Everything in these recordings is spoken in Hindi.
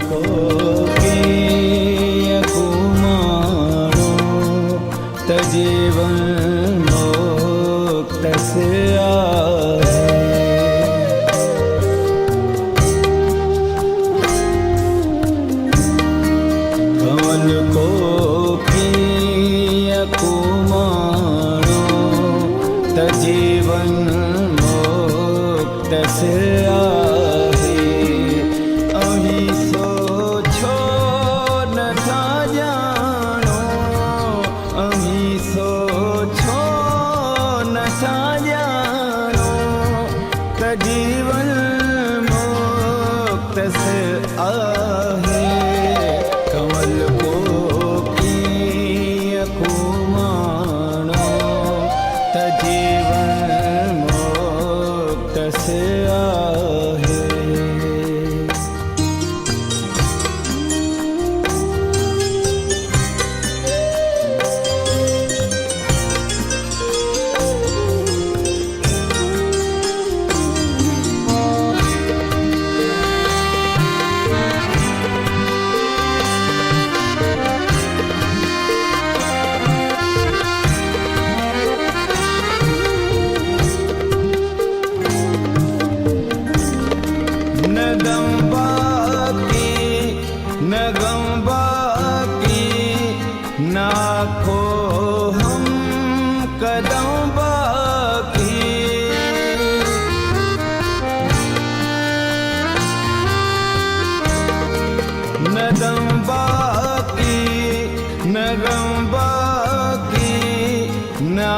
को किय कुमारो तजीवन मोक्त से कमल को किय कुमारो तजीवन मोक्त से जीवन मोक्त से आहे कमल को किय कुमारो तजीवन मोक्त से आहे। न गम बाकी ना खो हम कदम बाकी न दम बाकी न गम बाकी ना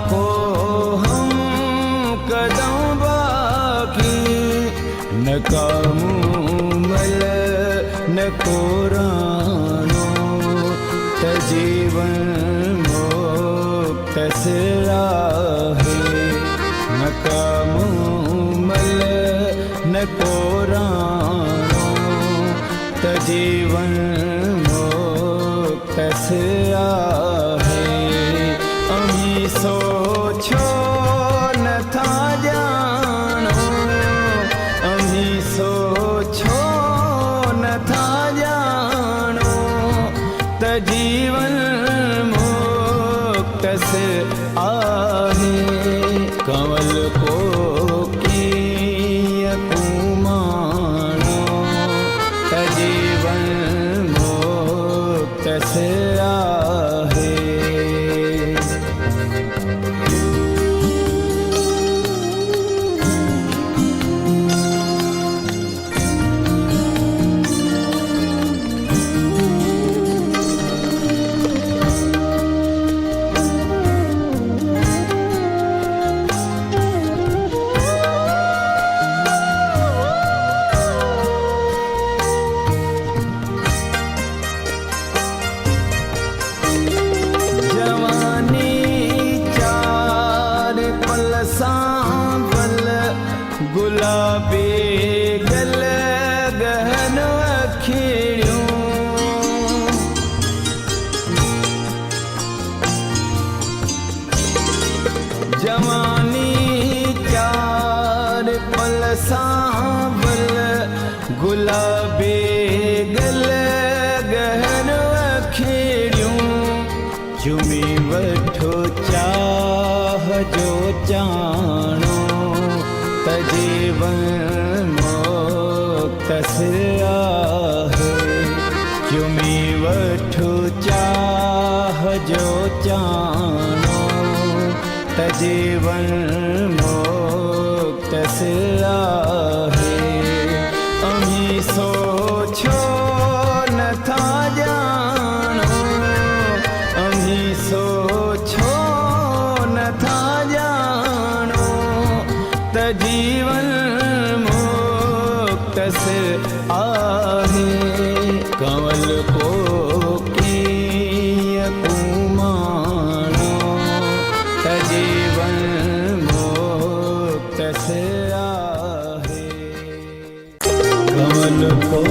खो हम कदम बाकी न कामूमल न कोरानो तजीवन मोक्त से आहे न कामूमल न कोरानो तजीवन मोक्त से आहे। अमी सोचो न था जानो अमी सोचो न था जीवन मोक्त से आहे कमल को किय कुमारो तजीवन मोक्त से आहे। गुलाबी गल गहन अखिड़ियों जवानी चार पल सांबल गुलाबी गल गहन अखिड़ियों चुमी वठो चाह जो चाणो तजीवन मोक्त से आहे चुमी वठो चाह जो चाणो तजीवन मोक्त से आहे। अमी सोचो न था जानो अमी सोचो न था जानो तजीवन मोक्त से आहे कमल को किय कुमारो तजीवन मोक्त से आहे कमल को